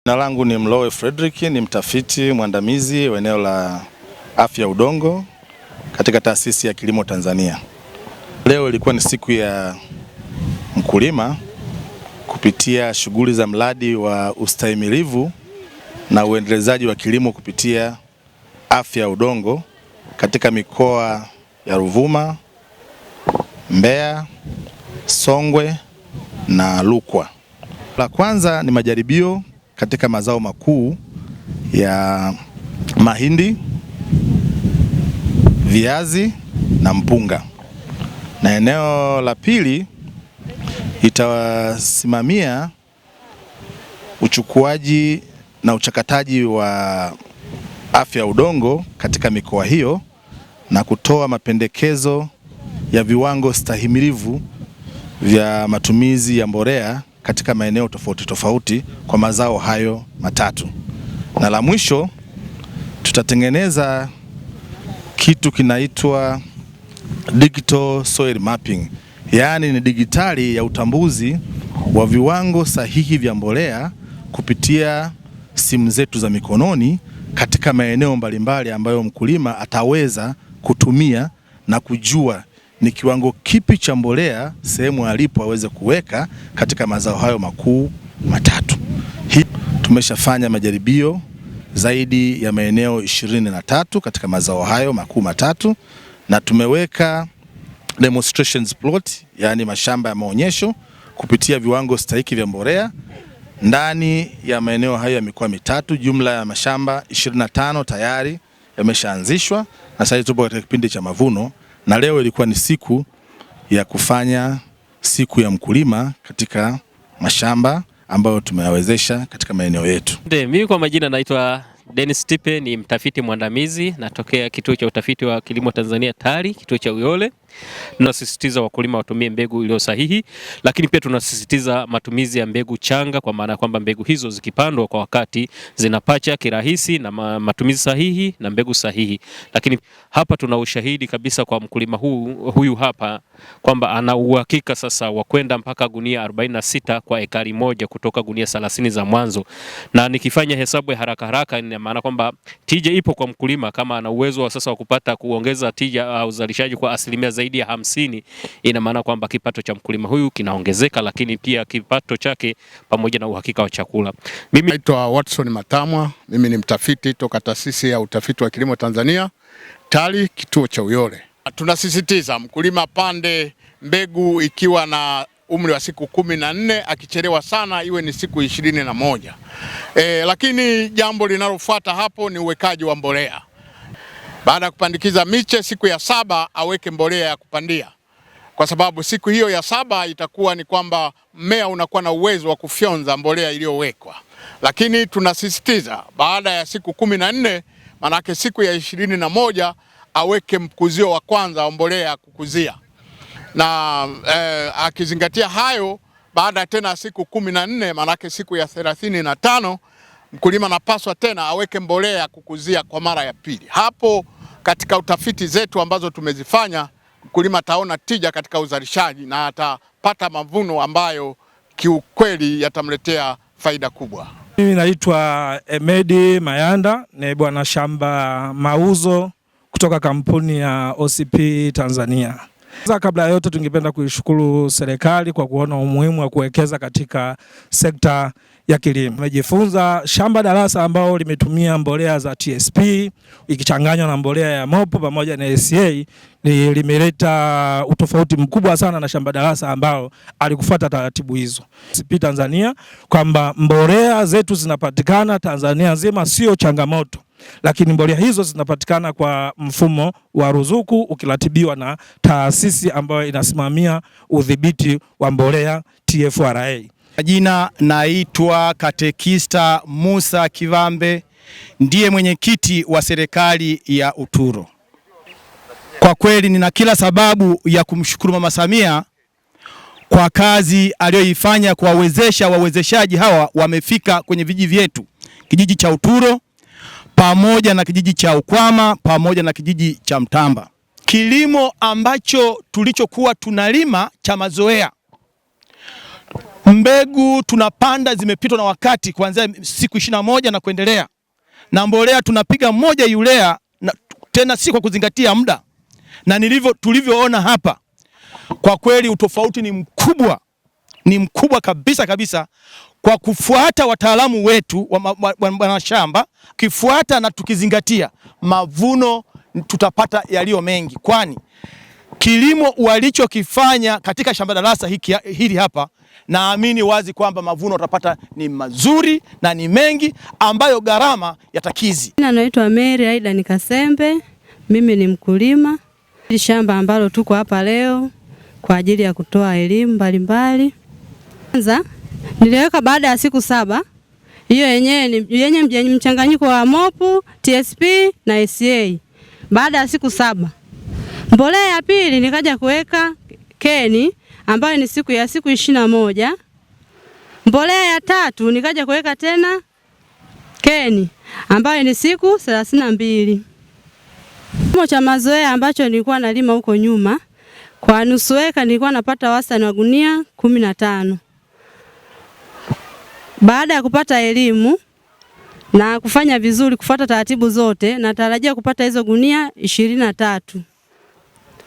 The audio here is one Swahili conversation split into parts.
Jina langu ni Mlowe Fredrick, ni mtafiti mwandamizi wa eneo la afya udongo katika taasisi ya kilimo Tanzania. Leo ilikuwa ni siku ya mkulima kupitia shughuli za mradi wa ustahimilivu na uendelezaji wa kilimo kupitia afya udongo katika mikoa ya Ruvuma, Mbeya, Songwe na Rukwa. La kwanza ni majaribio katika mazao makuu ya mahindi, viazi na mpunga. Na eneo la pili itawasimamia uchukuaji na uchakataji wa afya udongo katika mikoa hiyo na kutoa mapendekezo ya viwango stahimilivu vya matumizi ya mbolea katika maeneo tofauti tofauti kwa mazao hayo matatu. Na la mwisho tutatengeneza kitu kinaitwa digital soil mapping, yaani ni digitali ya utambuzi wa viwango sahihi vya mbolea kupitia simu zetu za mikononi katika maeneo mbalimbali ambayo mkulima ataweza kutumia na kujua ni kiwango kipi cha mbolea sehemu alipo aweze kuweka katika mazao hayo makuu matatu. Hii tumeshafanya majaribio zaidi ya maeneo 23 katika mazao hayo makuu matatu, na tumeweka demonstrations plot, yani mashamba ya maonyesho kupitia viwango stahiki vya mbolea ndani ya maeneo hayo ya mikoa mitatu. Jumla ya mashamba 25 tayari yameshaanzishwa na sasa tupo katika kipindi cha mavuno, na leo ilikuwa ni siku ya kufanya siku ya mkulima katika mashamba ambayo tumeyawezesha katika maeneo yetu. Mimi kwa majina naitwa Dennis Tipe, ni mtafiti mwandamizi, natokea kituo cha utafiti wa kilimo Tanzania TARI, kituo cha Uyole. Tunasisitiza wakulima watumie mbegu iliyo sahihi, lakini pia tunasisitiza matumizi ya mbegu changa, kwa maana kwamba mbegu hizo zikipandwa kwa wakati zinapacha kirahisi na matumizi sahihi na mbegu sahihi. Lakini hapa tuna ushahidi kabisa kwa mkulima huyu hapa kwamba ana uhakika sasa wa kwenda mpaka gunia 46 kwa ekari moja kutoka gunia 30 za mwanzo. Na nikifanya hesabu ya haraka ina maana kwamba tija ipo kwa mkulima kama ana uwezo wa sasa wa kupata kuongeza tija au uzalishaji kwa asilimia zaidi ya 50. Ina maana kwamba kipato cha mkulima huyu kinaongezeka, lakini pia kipato chake pamoja na uhakika wa chakula. Mimi naitwa Watson Matamwa, mimi ni mtafiti toka taasisi ya utafiti wa kilimo Tanzania TARI, kituo cha Uyole. Tunasisitiza mkulima pande mbegu ikiwa na umri wa siku 14, akichelewa sana iwe ni siku 21. Lakini jambo linalofuata hapo ni uwekaji wa mbolea. Baada ya kupandikiza miche siku ya 7 aweke mbolea ya kupandia, kwa sababu siku hiyo ya 7 itakuwa ni kwamba mmea unakuwa na uwezo wa kufyonza mbolea iliyowekwa. Lakini tunasisitiza baada ya siku 14, manake siku ya 21 aweke mkuzio wa kwanza wa mbolea ya kukuzia. Na akizingatia hayo, baada tena siku 14, manake siku ya 35, mkulima anapaswa tena aweke mbolea ya kukuzia kwa mara ya pili. Hapo katika utafiti zetu ambazo tumezifanya, mkulima ataona tija katika uzalishaji na atapata mavuno ambayo kiukweli yatamletea faida kubwa. Mimi naitwa Emedi Mayanda, ni bwana shamba mauzo kutoka kampuni ya OCP Tanzania. Kabla ya yote tungependa kuishukuru serikali kwa kuona umuhimu wa kuwekeza katika sekta ya kilimo. Tumejifunza shamba darasa ambao limetumia mbolea za TSP ikichanganywa na mbolea ya MOP pamoja na SA limeleta utofauti mkubwa sana na shamba darasa ambao alikufuata taratibu hizo. OCP Tanzania kwamba mbolea zetu zinapatikana Tanzania nzima, sio changamoto. Lakini mbolea hizo zinapatikana kwa mfumo wa ruzuku ukiratibiwa na taasisi ambayo inasimamia udhibiti wa mbolea TFRA. Jina naitwa Katekista Musa Kivambe, ndiye mwenyekiti wa serikali ya Uturo. Kwa kweli nina kila sababu ya kumshukuru Mama Samia kwa kazi aliyoifanya kuwawezesha wawezeshaji hawa wamefika kwenye vijiji vyetu, kijiji cha Uturo pamoja na kijiji cha Ukwama pamoja na kijiji cha Mtamba. Kilimo ambacho tulichokuwa tunalima cha mazoea, Mbegu tunapanda zimepitwa na wakati kuanzia siku 21 na kuendelea, na mbolea tunapiga moja urea, na tena si kwa kuzingatia muda, na tulivyoona hapa, kwa kweli utofauti ni mkubwa kabisa kwa kufuata wataalamu wetu wa mashamba, kifuata na tukizingatia mavuno tutapata yaliyo mengi, kwani kilimo walichokifanya katika shamba darasa hili hapa, naamini wazi kwamba mavuno utapata ni mazuri na ni mengi ambayo gharama yatakizi. Naitwa Mary Aida Nikasembe, mimi ni mkulima. Hili shamba ambalo tuko hapa leo kwa ajili ya kutoa elimu mbalimbali. Kwanza niliweka baada ya siku 7. Hiyo yenye mchanganyiko wa MOP, TSP na SA. Baada ya siku 7. Mbolea ya pili nikaja kuweka keni ambayo ni siku 21. Mbolea ya 3 nikaja kuweka tena keni ambayo ni siku 32. Kilimo cha mazoea ambacho nilikuwa nalima huko nyuma, kwa nusu eka nilikuwa napata wastani wa gunia 15. Baada ya kupata elimu na kufanya vizuri, kufuata taratibu zote, natarajia kupata hizo gunia 23.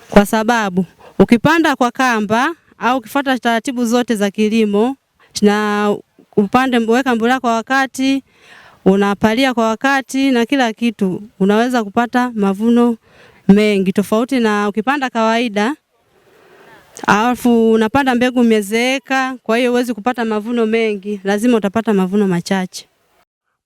Kwa sababu ukipanda kwa kamba au ukifuata taratibu zote za kilimo, na weka mbolea kwa wakati, unapalia kwa wakati na kila kitu, unaweza kupata mavuno mengi, tofauti na ukipanda kawaida alafu unapanda mbegu imezeeka. Kwa hiyo huwezi kupata mavuno mengi, lazima utapata mavuno machache.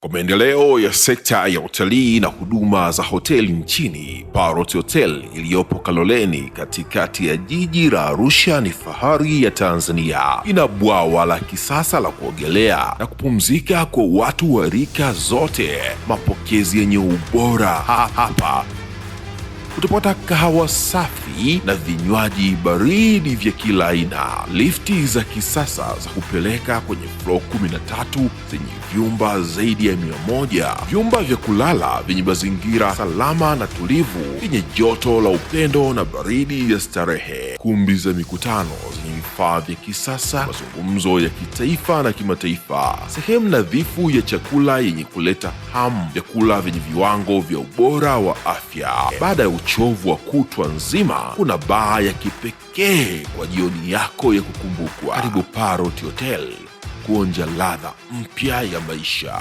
Kwa maendeleo ya sekta ya utalii na huduma za hoteli nchini, Parrot Hotel iliyopo Kaloleni katikati ya jiji la Arusha ni fahari ya Tanzania. Ina bwawa la kisasa la kuogelea na kupumzika kwa watu wa rika zote, mapokezi yenye ubora. Hapa utapata kahawa safi na vinywaji baridi vya kila aina, lifti za kisasa za kupeleka kwenye floor 13 zenye vyumba zaidi ya 100, vyumba vya kulala vyenye mazingira salama na tulivu, vyenye joto la upendo na baridi ya starehe, kumbi za mikutano zenye vifaa vya kisasa, mazungumzo ya kitaifa na kimataifa, sehemu nadhifu ya chakula yenye kuleta hamu, vyakula vyenye viwango vya ubora wa afya. Baada ya uchovu wa kutwa nzima, kuna baa ya kipekee kwa jioni yako ya kukumbukwa. Karibu Parrot Hotel kuonja ladha mpya ya maisha.